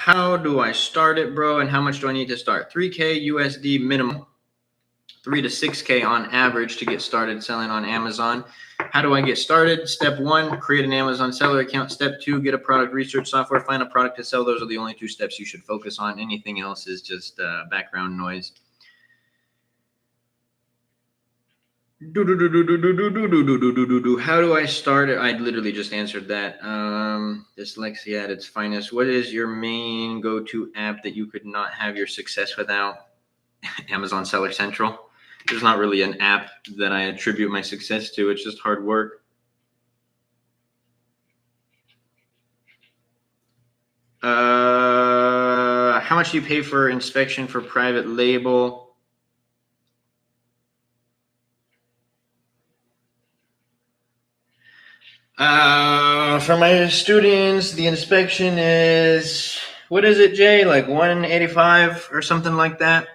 How do I start it, bro? And how much do I need to start? 3K USD minimum, 3 to 6K on average to get started selling on Amazon. How do I get started? Step 1, create an Amazon seller account. Step 2, get a product research software, find a product to sell. Those are the only 2 steps you should focus on. Anything else is just background noise. How do I start it? I literally just answered that. Dyslexia at its finest. What is your main go-to app that you could not have your success without? Amazon Seller Central. There's not really an app that I attribute my success to. It's just hard work. How much do you pay for inspection for private label? For my students, the inspection is, what is it, Jay? Like 185 or something like that.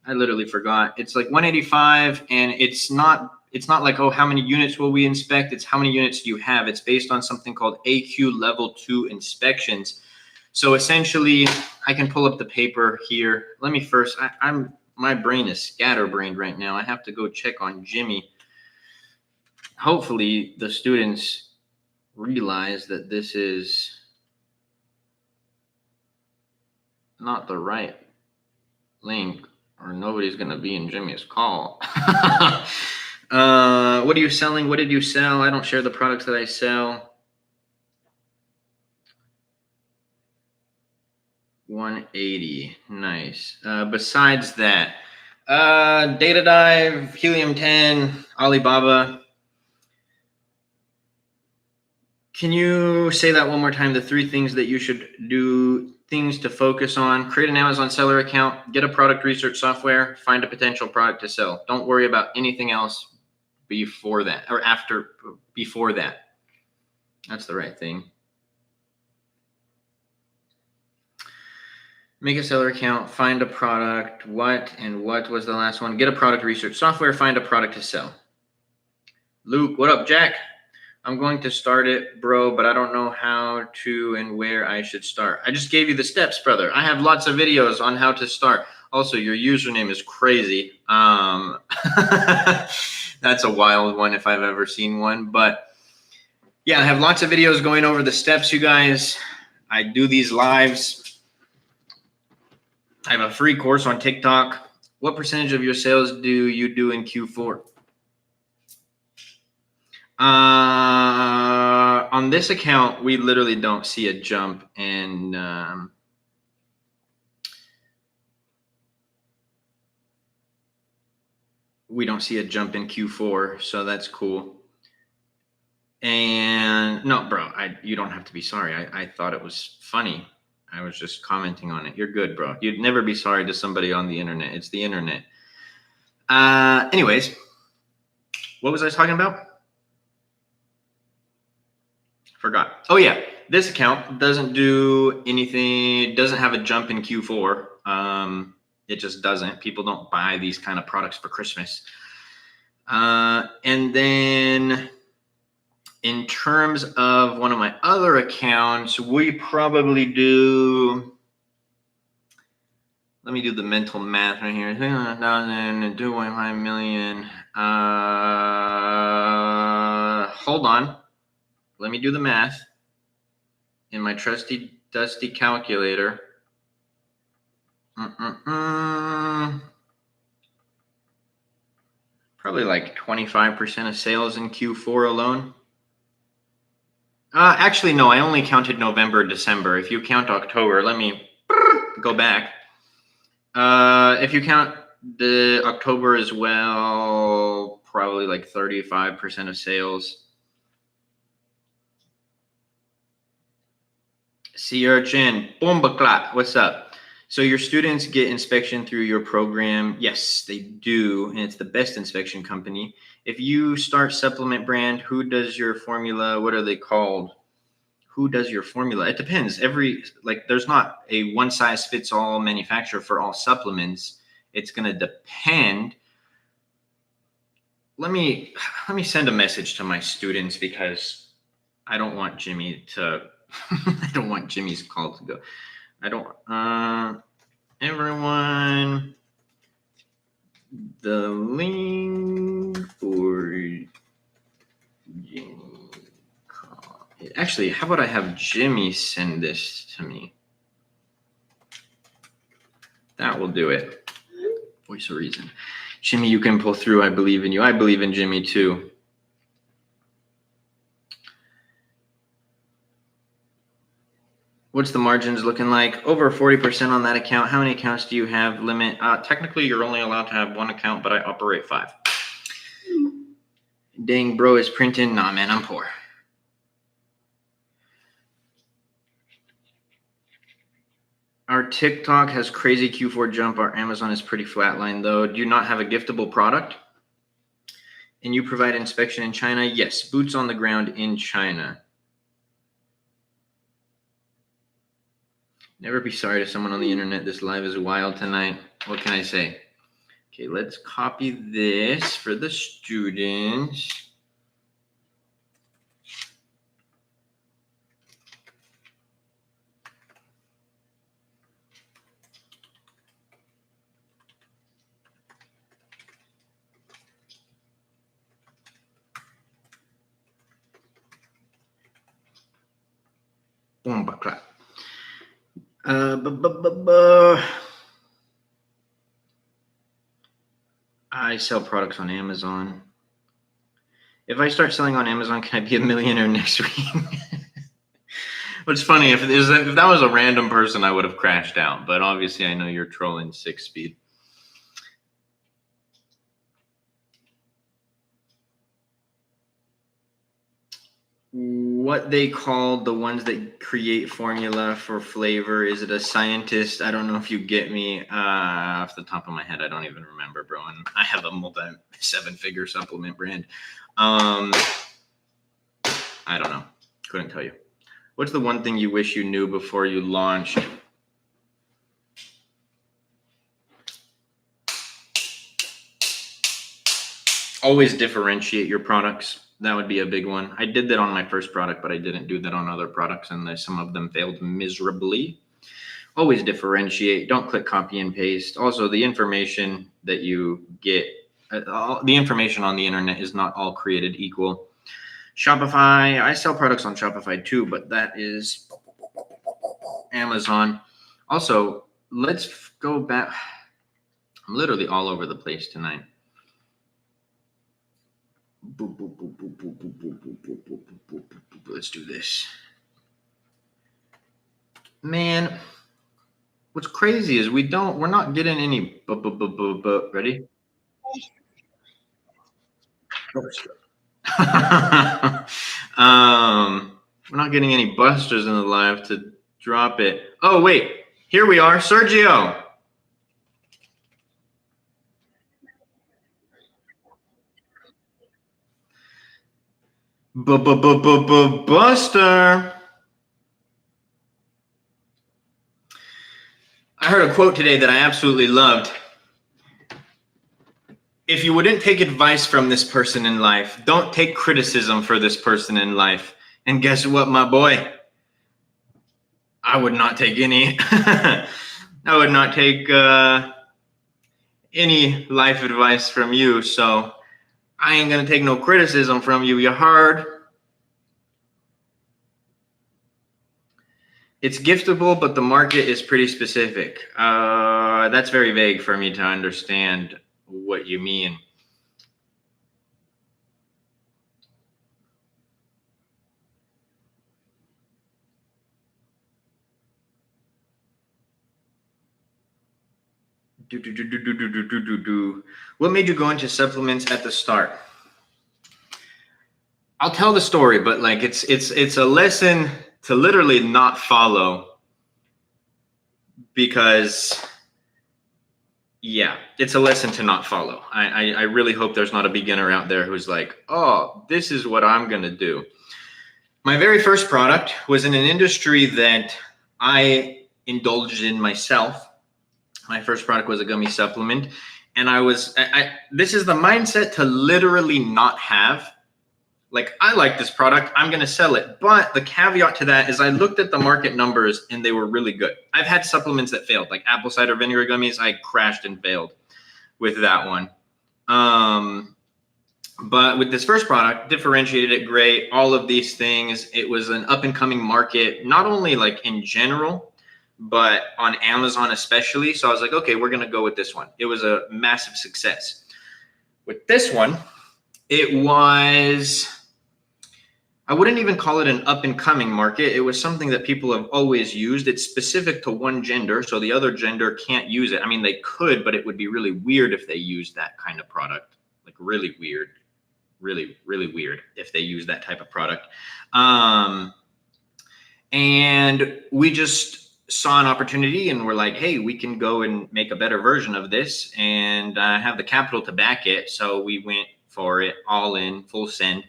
I literally forgot. It's like 185, and it's not like, oh, how many units will we inspect? It's how many units do you have? It's based on something called AQ level 2 inspections. So essentially, I can pull up the paper here. Let me first, my brain is scatterbrained right now. I have to go check on Jimmy. Hopefully the students realize that this is not the right link, or nobody's going to be in Jimmy's call. What are you selling? What did you sell? I don't share the products that I sell. 180. Nice. Besides that, Data Dive, Helium 10, Alibaba. Can you say that one more time? The 3 things that you should do, things to focus on: create an Amazon seller account, get a product research software, find a potential product to sell. Don't worry about anything else before that, or before that. That's the right thing. Make a seller account, find a product. What was the last one? Get a product research software, find a product to sell. Luke, what up, Jack? I'm going to start it, bro, but I don't know how to and where I should start. I just gave you the steps, brother. I have lots of videos on how to start. Also, your username is crazy. That's a wild one if I've ever seen one. But yeah, I have lots of videos going over the steps, you guys. I do these lives. I have a free course on TikTok. What percentage of your sales do you do in Q4? On this account, we literally don't see a jump, and we don't see a jump in Q4, so that's cool. And no, bro, you don't have to be sorry. I thought it was funny. I was just commenting on it. You're good, bro. You'd never be sorry to somebody on the internet. It's the internet. Anyways, what was I talking about? Forgot. Oh yeah, this account doesn't do anything, doesn't have a jump in Q4. It just doesn't. People don't buy these kind of products for Christmas. And then in terms of one of my other accounts, we probably do, let me do the mental math right here. 2.5 million. Hold on. Let me do the math in my trusty, dusty calculator. Probably like 25% of sales in Q4 alone. Actually, no, I only counted November, December. If you count October, let me go back. If you count the October as well, probably like 35% of sales. Sea Urchin, Bombaclat, what's up? So your students get inspection through your program. Yes, they do, and it's the best inspection company. If you start supplement brand, who does your formula? What are they called? Who does your formula? It depends. There's not a one size fits all manufacturer for all supplements. It's going to depend. Let me send a message to my students, because I don't want Jimmy to I don't want Jimmy's call to go. I don't, everyone, the link for Jimmy. Actually, how about I have Jimmy send this to me? That will do it. Voice of reason. Jimmy, you can pull through. I believe in you. I believe in Jimmy too. What's the margins looking like? Over 40% on that account. How many accounts do you have? Limit? Technically, you're only allowed to have one account, but I operate 5. Dang, bro is printing. Nah, man, I'm poor. Our TikTok has crazy Q4 jump. Our Amazon is pretty flatline, though. Do you not have a giftable product? And you provide inspection in China? Yes, boots on the ground in China. Never be sorry to someone on the internet. This live is wild tonight. What can I say? Okay, let's copy this for the students. Boom, clap. I sell products on Amazon. If I start selling on Amazon, can I be a millionaire next week? What's funny, if that was a random person, I would have crashed out. But obviously, I know you're trolling 6-speed. What they call the ones that create formula for flavor? Is it a scientist? I don't know if you get me. Off the top of my head, I don't even remember, bro. And I have a multi-7-figure supplement brand. I don't know. Couldn't tell you. What's the one thing you wish you knew before you launched? Always differentiate your products. That would be a big one. I did that on my first product, but I didn't do that on other products, and some of them failed miserably. Always differentiate. Don't click copy and paste. Also, the information that you get, the information on the internet is not all created equal. Shopify, I sell products on Shopify too, but that is Amazon. Also, let's go back. I'm literally all over the place tonight. Let's do this. Man, what's crazy is we're not getting any ready? We're not getting any busters in the live to drop it. Oh, wait, here we are, Sergio. Buster. I heard a quote today that I absolutely loved. If you wouldn't take advice from this person in life, don't take criticism for this person in life. And guess what, my boy? I would not take any. I would not take any life advice from you. So I ain't gonna take no criticism from you. You heard? It's giftable, but the market is pretty specific. That's very vague for me to understand what you mean. What made you go into supplements at the start? I'll tell the story, but like it's a lesson to literally not follow, because yeah, it's a lesson to not follow. I really hope there's not a beginner out there who's like, oh, this is what I'm gonna do. My very first product was in an industry that I indulged in myself. My first product was a gummy supplement, and this is the mindset to literally not have. like, I like this product, I'm going to sell it. But the caveat to that is I looked at the market numbers and they were really good. I've had supplements that failed, like apple cider vinegar gummies. I crashed and failed with that one. But with this first product, differentiated it great, all of these things. It was an up and coming market, not only like in general, but on Amazon especially. So I was like, okay, we're going to go with this one. It was a massive success. With this one, it was, I wouldn't even call it an up and coming market. It was something that people have always used. It's specific to one gender, so the other gender can't use it. I mean, they could, but it would be really weird if they used that kind of product. Like really weird, really, really weird if they use that type of product. And we just saw an opportunity and we're like, hey, we can go and make a better version of this and have the capital to back it. So we went for it all in, full send.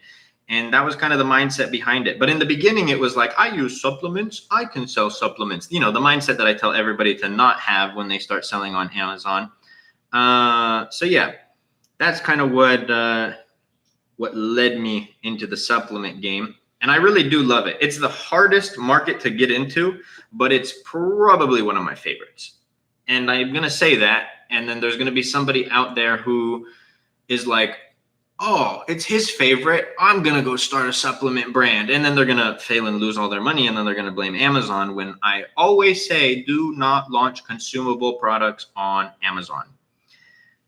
And that was kind of the mindset behind it. But in the beginning, it was like, I use supplements, I can sell supplements. You know, the mindset that I tell everybody to not have when they start selling on Amazon. So yeah, that's kind of what led me into the supplement game. And I really do love it. It's the hardest market to get into, but it's probably one of my favorites. And I'm going to say that. And then there's going to be somebody out there who is like, oh, it's his favorite, I'm going to go start a supplement brand. And then they're going to fail and lose all their money. And then they're going to blame Amazon, when I always say, do not launch consumable products on Amazon.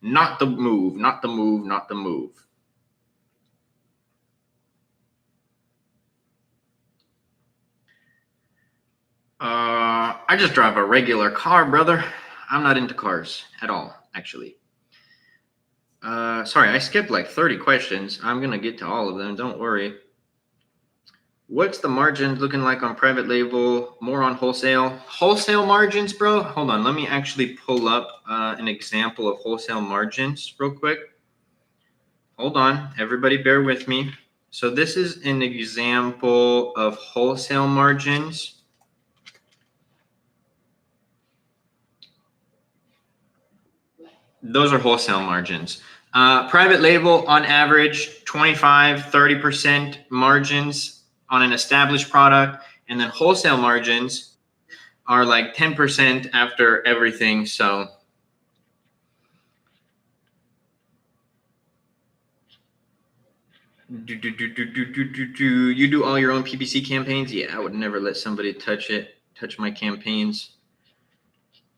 Not the move, not the move, not the move. I just drive a regular car, brother. I'm not into cars at all, actually. Sorry, I skipped like 30 questions. I'm going to get to all of them. Don't worry. What's the margins looking like on private label? More on wholesale? Wholesale margins, bro? Hold on. Let me actually pull up an example of wholesale margins real quick. Hold on. Everybody bear with me. So this is an example of wholesale margins. Those are wholesale margins. Private label on average, 25, 30% margins on an established product. And then wholesale margins are like 10% after everything. So you do all your own PPC campaigns? Yeah, I would never let somebody touch my campaigns.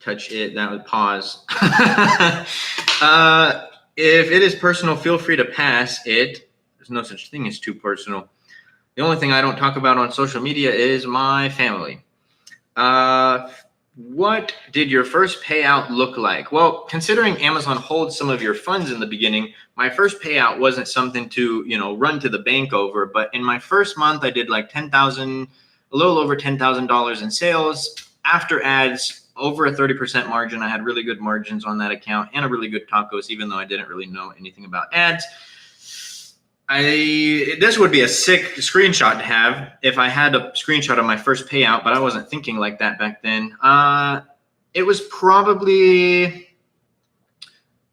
Touch it, that would pause. If it is personal, feel free to pass it. There's no such thing as too personal. The only thing I don't talk about on social media is my family. What did your first payout look like? Well, considering Amazon holds some of your funds in the beginning, my first payout wasn't something to, run to the bank over. But in my first month, I did like $10,000, a little over $10,000 in sales after ads. Over a 30% margin. I had really good margins on that account and a really good tacos, even though I didn't really know anything about ads. This would be a sick screenshot to have if I had a screenshot of my first payout, but I wasn't thinking like that back then. It was probably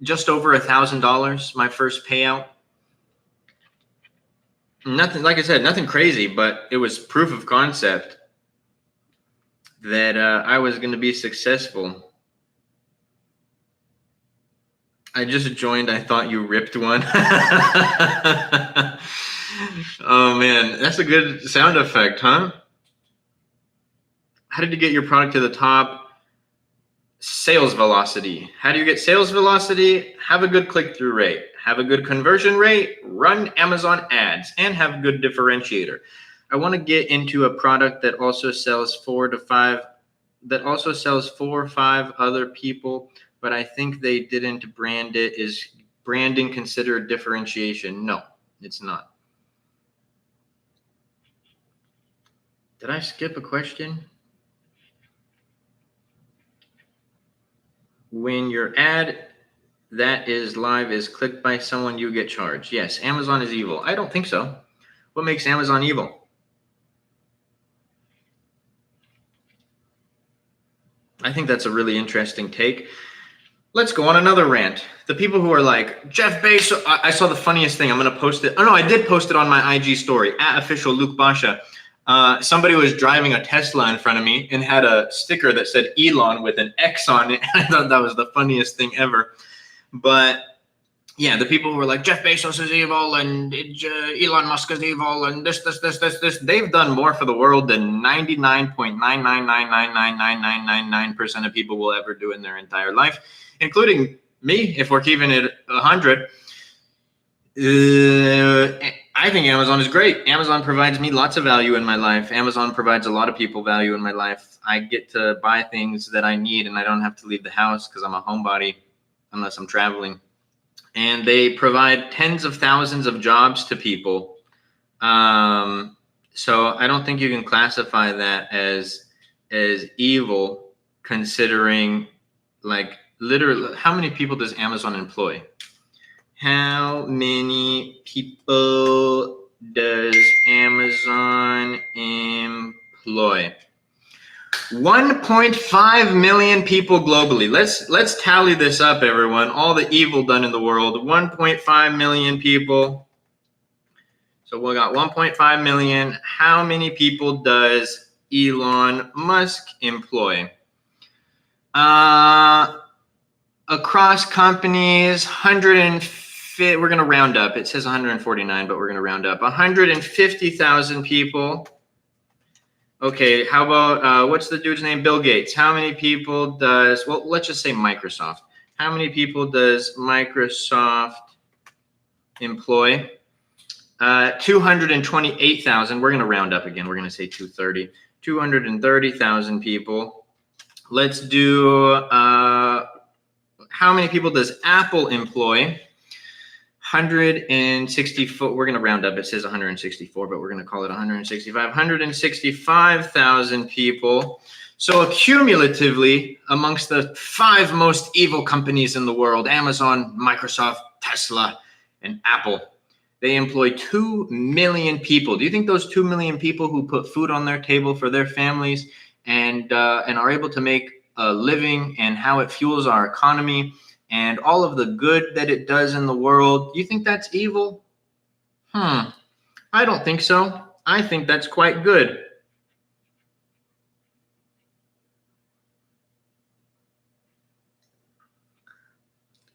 just over $1,000, my first payout. Nothing, like I said, nothing crazy, but it was proof of concept that I was going to be successful. I just joined. I thought you ripped one. Oh, man. That's a good sound effect, huh? How did you get your product to the top? Sales velocity. How do you get sales velocity? Have a good click-through rate. Have a good conversion rate. Run Amazon ads. And have good differentiator. I want to get into a product that also sells 4 or 5 other people, but I think they didn't brand it. Is branding considered differentiation? No, it's not. Did I skip a question? When your ad that is live is clicked by someone, you get charged. Yes, Amazon is evil. I don't think so. What makes Amazon evil? I think that's a really interesting take. Let's go on another rant. The people who are like, Jeff Bezos, I saw the funniest thing. I'm going to post it. Oh, no, I did post it on my IG story, @official Luke Basha. Somebody was driving a Tesla in front of me and had a sticker that said Elon with an X on it. I thought that was the funniest thing ever. But yeah, the people who are like, Jeff Bezos is evil and Elon Musk is evil and this, they've done more for the world than 99.999999999% of people will ever do in their entire life, including me, if we're keeping it 100. I think Amazon is great. Amazon provides me lots of value in my life. Amazon provides a lot of people value in my life. I get to buy things that I need and I don't have to leave the house because I'm a homebody unless I'm traveling. And they provide tens of thousands of jobs to people. So I don't think you can classify that as evil, considering, like, literally, how many people does Amazon employ? How many people does Amazon employ? 1.5 million people globally. Let's tally this up, everyone. All the evil done in the world. 1.5 million people. So we got 1.5 million. How many people does Elon Musk employ? Across companies, 150. We're going to round up. It says 149, but we're going to round up. 150,000 people. Okay, how about, what's the dude's name? Bill Gates. How many people does, well, let's just say Microsoft. How many people does Microsoft employ? 228,000. We're going to round up again. We're going to say 230. 230,000 people. Let's do, how many people does Apple employ? 164. We're going to round up. It says 164, but we're going to call it 165. 165,000 people. So cumulatively, amongst the 5 most evil companies in the world, Amazon, Microsoft, Tesla, and Apple, they employ 2 million people. Do you think those 2 million people who put food on their table for their families and are able to make a living and how it fuels our economy and all of the good that it does in the world, do you think that's evil? I don't think so. I think that's quite good.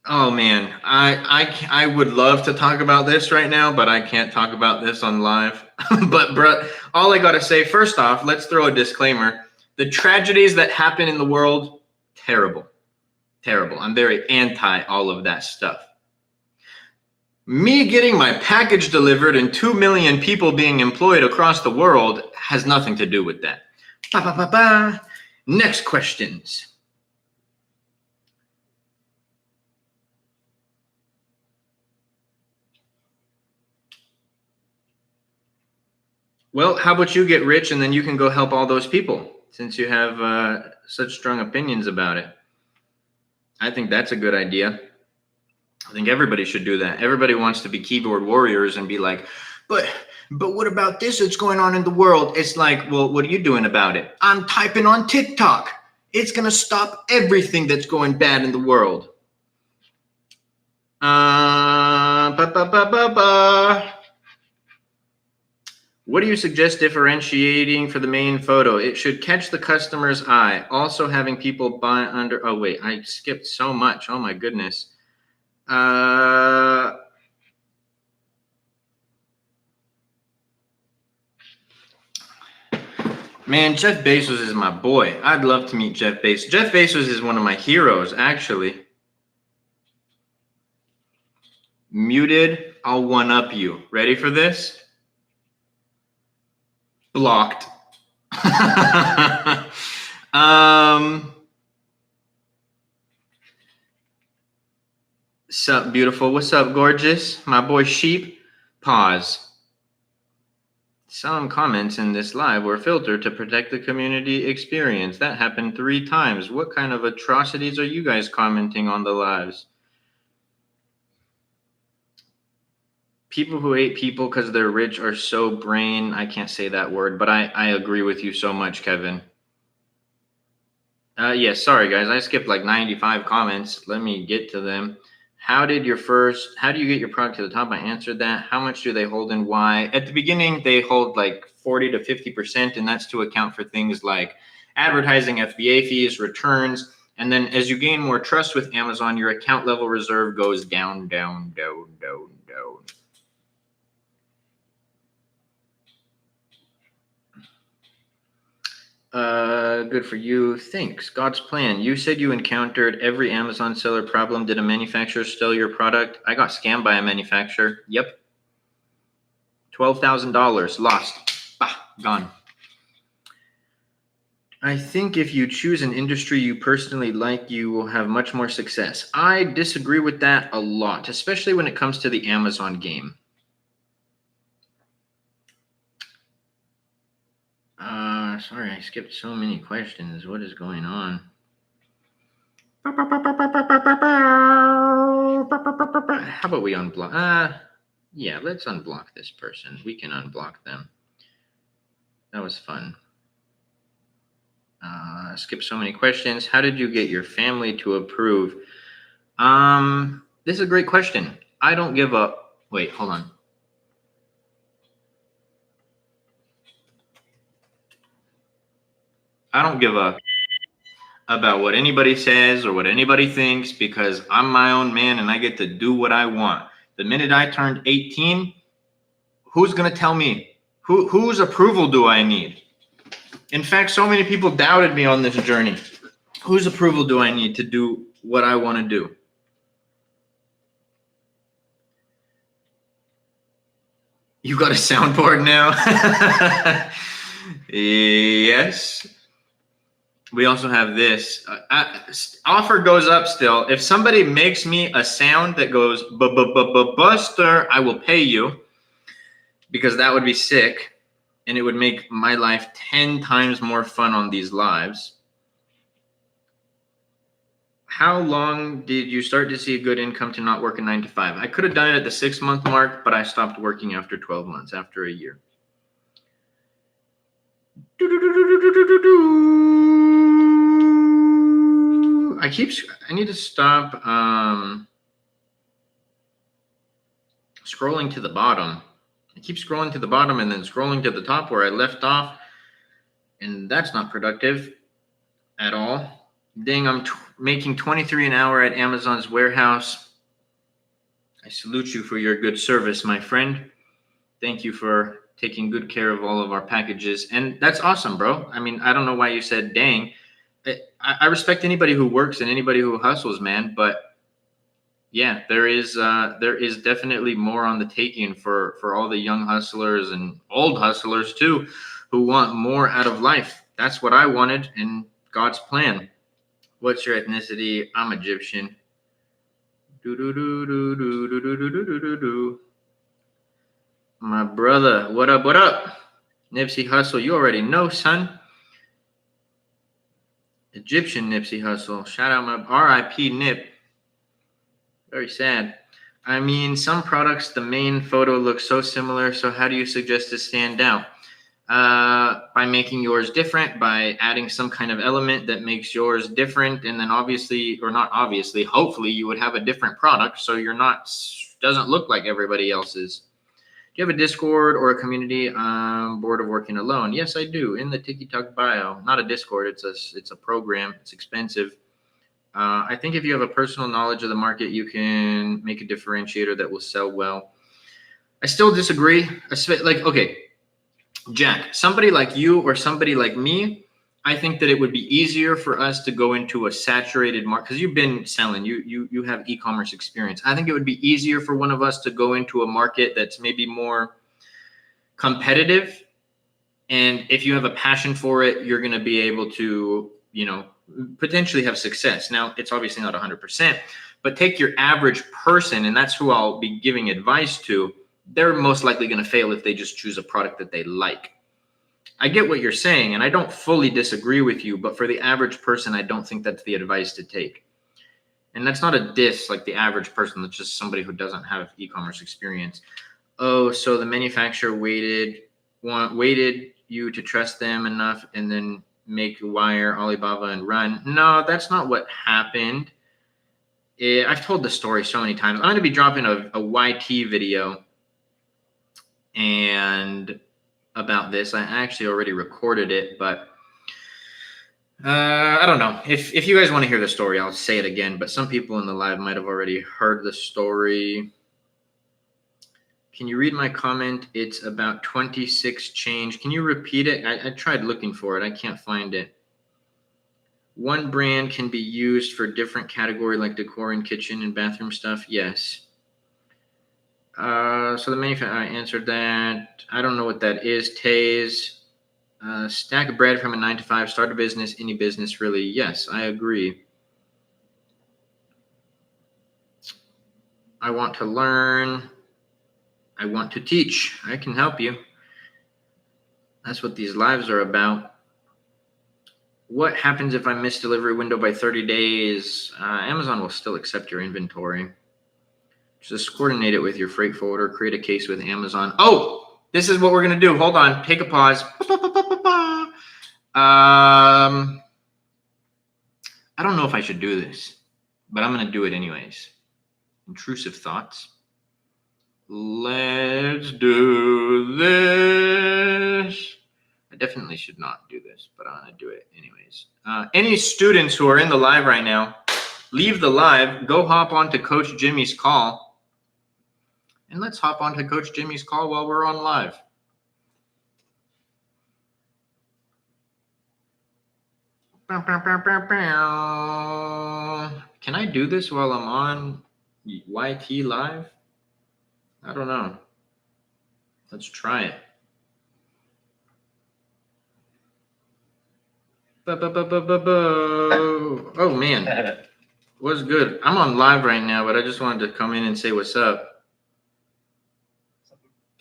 Oh man, I would love to talk about this right now, but I can't talk about this on live. But bro, all I gotta say, first off, let's throw a disclaimer. The tragedies that happen in the world, terrible. Terrible. I'm very anti all of that stuff. Me getting my package delivered and 2 million people being employed across the world has nothing to do with that. Next questions. Well, how about you get rich and then you can go help all those people since you have such strong opinions about it? I think that's a good idea. I think everybody should do that. Everybody wants to be keyboard warriors and be like, but what about this that's going on in the world? It's like, well, what are you doing about it? I'm typing on TikTok. It's going to stop everything that's going bad in the world. What do you suggest differentiating for the main photo? It should catch the customer's eye. Also having people buy under, oh wait, I skipped so much. Oh my goodness. Man, Jeff Bezos is my boy. I'd love to meet Jeff Bezos. Jeff Bezos is one of my heroes, actually. Muted, I'll one-up you. Ready for this? Blocked. Sup, beautiful? What's up, gorgeous? My boy Sheep. Pause. Some comments in this live were filtered to protect the community experience. That happened 3 times. What kind of atrocities are you guys commenting on the lives? People who hate people because they're rich are so brain. I can't say that word, but I agree with you so much, Kevin. Yeah, sorry guys, I skipped like 95 comments. Let me get to them. How do you get your product to the top? I answered that. How much do they hold and why? At the beginning, they hold like 40 to 50%, and that's to account for things like advertising, FBA fees, returns. And then as you gain more trust with Amazon, your account level reserve goes down, down, down, down, down. Good for you. Thanks. God's plan. You said you encountered every Amazon seller problem. Did a manufacturer steal your product? I got scammed by a manufacturer. Yep. $12,000 lost. Bah, gone. I think if you choose an industry you personally like, you will have much more success. I disagree with that a lot, especially when it comes to the Amazon game. Sorry, I skipped so many questions. What is going on? How about we unblock? Yeah, let's unblock this person. We can unblock them. That was fun. Skip so many questions. How did you get your family to approve? This is a great question. I don't give up. Wait, hold on. I don't give up about what anybody says or what anybody thinks because I'm my own man and I get to do what I want. The minute I turned 18, who's going to tell me? Whose approval do I need? In fact, so many people doubted me on this journey. Whose approval do I need to do what I want to do? You got a soundboard now? Yes. We also have this. Offer goes up still. If somebody makes me a sound that goes Buster, I will pay you, because that would be sick and it would make my life 10 times more fun on these lives. How long did you start to see a good income to not work a 9 to 5? I could have done it at the 6-month mark, but I stopped working after 12 months, after a year. I need to stop scrolling to the bottom. I keep scrolling to the bottom and then scrolling to the top where I left off, and that's not productive at all. Dang, I'm making $23 an hour at Amazon's warehouse. I salute you for your good service, my friend. Thank you for taking good care of all of our packages. And that's awesome, bro. I mean, I don't know why you said dang. I respect anybody who works and anybody who hustles, man. But yeah, there is definitely more on the taking for all the young hustlers and old hustlers too, who want more out of life. That's what I wanted in God's plan. What's your ethnicity? I'm Egyptian. My brother, what up, what up? Nipsey Hussle, you already know, son. Egyptian Nipsey Hussle. Shout out my RIP Nip. Very sad. I mean, some products, the main photo looks so similar, so how do you suggest to stand out? By making yours different, by adding some kind of element that makes yours different, and then obviously, or not obviously, hopefully you would have a different product so you're not, doesn't look like everybody else's. Do you have a Discord or a community? I'm bored of working alone. Yes, I do. In the TikTok bio, not a Discord. It's a program. It's expensive. I think if you have a personal knowledge of the market, you can make a differentiator that will sell well. I still disagree. Like, okay, Jack, somebody like you or somebody like me, I think that it would be easier for us to go into a saturated market, because you've been selling, you have e-commerce experience. I think it would be easier for one of us to go into a market that's maybe more competitive. And if you have a passion for it, you're going to be able to, potentially have success. Now, it's obviously not 100%, but take your average person, and that's who I'll be giving advice to. They're most likely going to fail if they just choose a product that they like. I get what you're saying, and I don't fully disagree with you, but for the average person, I don't think that's the advice to take. And that's not a diss, like the average person. That's just somebody who doesn't have e-commerce experience. Oh, so the manufacturer waited you to trust them enough, and then make a wire, Alibaba, and run. No, that's not what happened. I've told the story so many times. I'm going to be dropping a YT video and about this. I actually already recorded it, but I don't know. If you guys want to hear the story, I'll say it again. But some people in the live might have already heard the story. Can you read my comment? It's about 26 change. Can you repeat it? I tried looking for it. I can't find it. One brand can be used for different category like decor and kitchen and bathroom stuff. Yes. So the manufacturer, I answered that. I don't know what that is. Taze. Stack of bread from a 9 to 5. Start a business. Any business, really. Yes, I agree. I want to learn. I want to teach. I can help you. That's what these lives are about. What happens if I miss delivery window by 30 days? Amazon will still accept your inventory. Just coordinate it with your freight forwarder. Create a case with Amazon. Oh, this is what we're going to do. Hold on. Take a pause. I don't know if I should do this, but I'm going to do it anyways. Intrusive thoughts. Let's do this. I definitely should not do this, but I'm going to do it anyways. Any students who are in the live right now, leave the live, go hop onto Coach Jimmy's call, and let's hop onto Coach Jimmy's call while we're on live. Can I do this while I'm on YT live? I don't know. Let's try it. Oh, man. What's good? I'm on live right now, but I just wanted to come in and say what's up.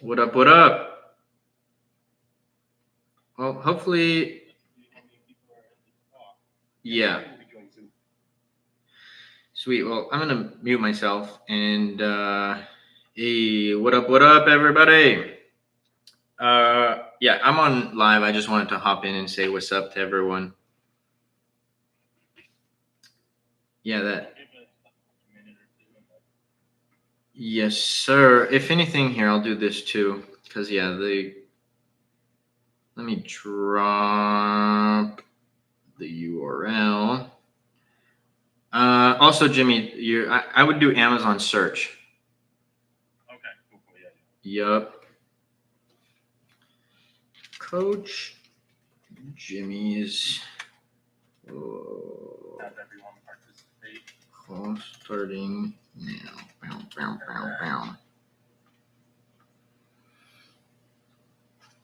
What up, what up? Well, hopefully... Yeah. Sweet. Well, I'm going to mute myself. And, hey, what up, everybody? Yeah, I'm on live. I just wanted to hop in and say what's up to everyone. Yeah, that. Yes, sir. If anything here, I'll do this too. Because, yeah, let me drop the URL. Also, Jimmy, I would do Amazon search. Okay, cool. Yeah. Yup. Coach Jimmy's Have everyone participate. call starting now. Bow.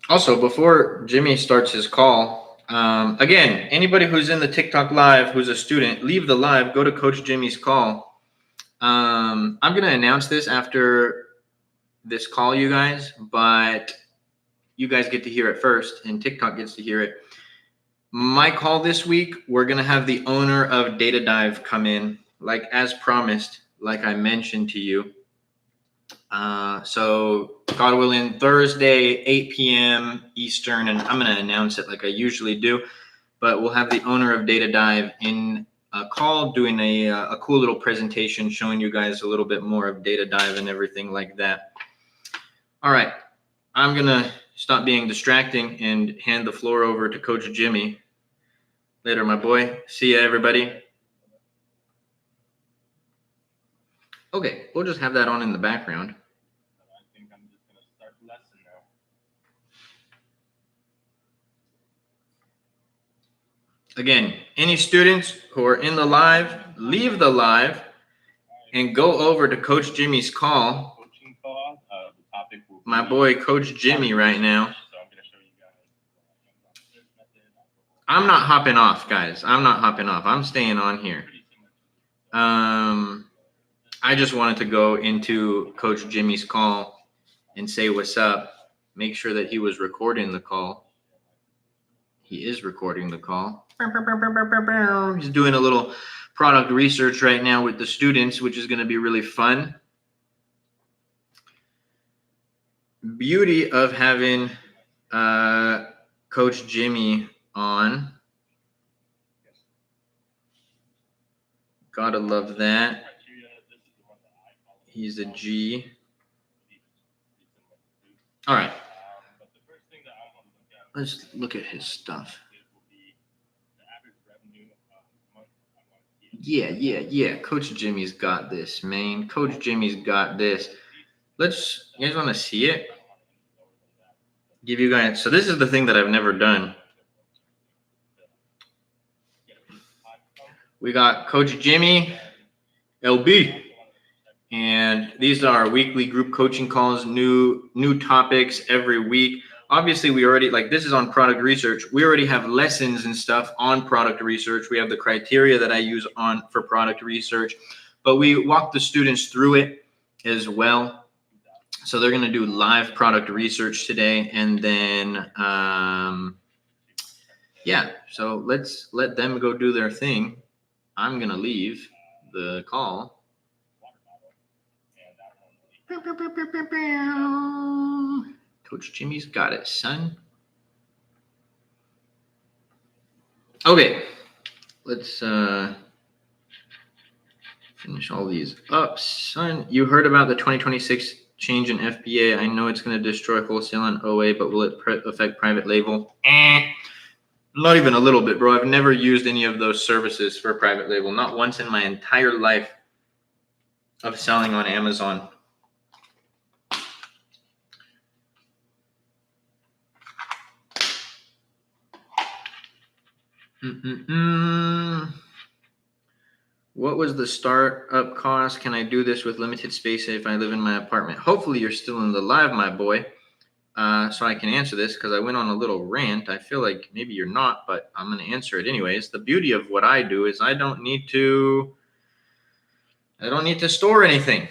Also, before Jimmy starts his call, again, anybody who's in the TikTok live who's a student, leave the live, go to Coach Jimmy's call. I'm going to announce this after this call, you guys, but you guys get to hear it first and TikTok gets to hear it. My call this week, we're going to have the owner of Data Dive come in, like as promised, like I mentioned to you. So God willing, Thursday, 8 p.m. Eastern, and I'm going to announce it like I usually do, but we'll have the owner of Data Dive in a call doing a cool little presentation showing you guys a little bit more of Data Dive and everything like that. All right. I'm going to stop being distracting and hand the floor over to Coach Jimmy. Later, my boy. See ya, everybody. Okay, we'll just have that on in the background. I think I'm just going to start the lesson now. Again, any students who are in the live, leave the live and go over to Coach Jimmy's call. Coaching call. The topic will be my boy, Coach Jimmy, right now. So I'm going to show you guys. I'm not hopping off, guys. I'm not hopping off. I'm staying on here. I just wanted to go into Coach Jimmy's call and say what's up. Make sure that he was recording the call. He is recording the call. He's doing a little product research right now with the students, which is going to be really fun. Beauty of having Coach Jimmy on Gotta love that. Criteria, this is the one that I follow. He's a G. But All right, the first thing that I want to look at, let's look at his stuff. will be the average revenue month I want to see. Yeah. Coach Jimmy's got this, man. Coach Jimmy's got this. You guys want to see it? Give you guys. So this is the thing that I've never done. We got Coach Jimmy, LB, and these are our weekly group coaching calls. New topics every week. Obviously, we already this is on product research. We already have lessons and stuff on product research. We have the criteria that I use for product research, but we walk the students through it as well. So they're going to do live product research today, and then so let's let them go do their thing. I'm going to leave the call. Coach Jimmy's got it, son. Okay, let's finish all these up, son. You heard about the 2026 change in FBA. I know it's going to destroy wholesale and OA, but will it affect private label? Not even a little bit, bro. I've never used any of those services for private label. Not once in my entire life of selling on Amazon. What was the startup cost? Can I do this with limited space if I live in my apartment? Hopefully you're still in the live, my boy. So I can answer this because I went on a little rant. I feel like maybe you're not, but I'm going to answer it anyways. The beauty of what I do is I don't need to store anything.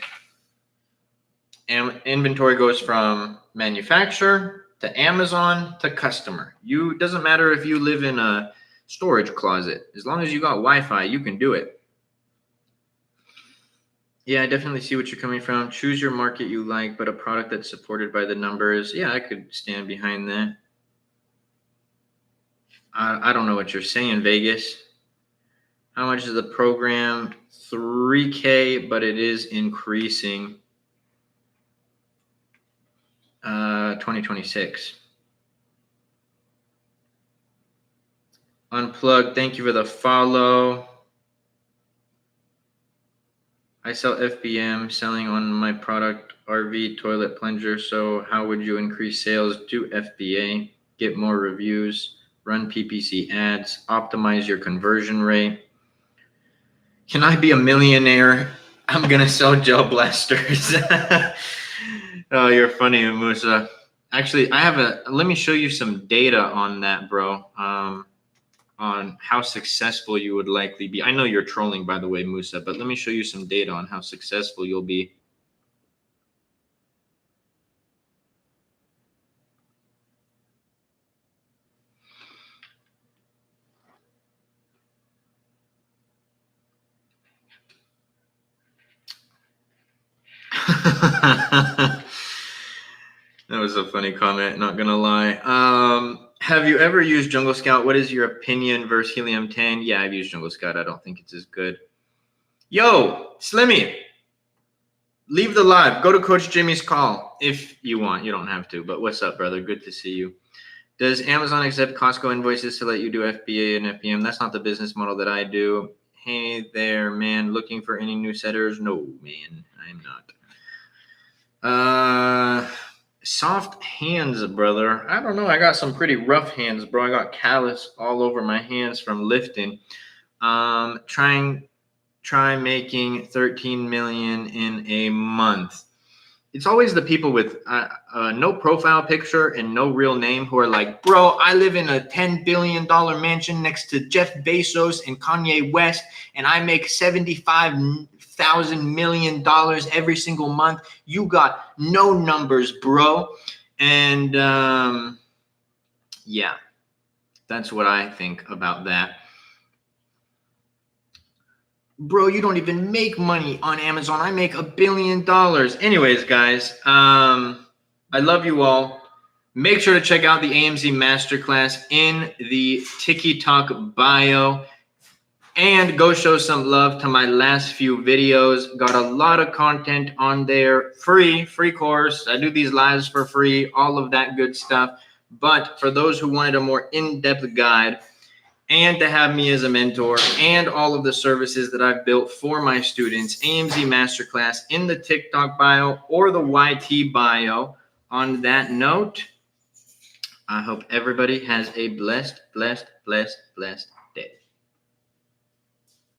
And inventory goes from manufacturer to Amazon to customer. Doesn't matter if you live in a storage closet. As long as you got Wi-Fi, you can do it. Yeah, I definitely see what you're coming from. Choose your market you like, but a product that's supported by the numbers. Yeah, I could stand behind that. I don't know what you're saying, Vegas. How much is the program? $3K, but it is increasing. 2026. Unplugged. Thank you for the follow. I sell FBM, selling on my product RV toilet plunger. So how would you increase sales? Do FBA, get more reviews, run PPC ads, optimize your conversion rate. Can I be a millionaire? I'm going to sell gel blasters. Oh, you're funny, Musa. Actually, let me show you some data on that, bro. On how successful you would likely be. I know you're trolling, by the way, Musa, but let me show you some data on how successful you'll be. That was a funny comment, not gonna lie. Have you ever used Jungle Scout? What is your opinion versus Helium 10? Yeah, I've used Jungle Scout. I don't think it's as good. Yo, Slimmy, leave the live. Go to Coach Jimmy's call if you want. You don't have to, but what's up, brother? Good to see you. Does Amazon accept Costco invoices to let you do FBA and FBM? That's not the business model that I do. Hey there, man. Looking for any new setters? No, man, I'm not. Soft hands, brother. I don't know. I got some pretty rough hands, bro. I got callus all over my hands from lifting. Try making 13 million in a month. It's always the people with no profile picture and no real name who are like, bro, I live in a $10 billion mansion next to Jeff Bezos and Kanye West, and I make $75,000 million every single month. You got no numbers, bro. And yeah, that's what I think about that. Bro, you don't even make money on Amazon. I make $1 billion. Anyways, guys, I love you all. Make sure to check out the AMZ Masterclass in the TikTok bio. And go show some love to my last few videos. Got a lot of content on there. Free course. I do these lives for free, all of that good stuff. But for those who wanted a more in-depth guide and to have me as a mentor and all of the services that I've built for my students, AMZ Masterclass in the TikTok bio or the YT bio. On that note, I hope everybody has a blessed day.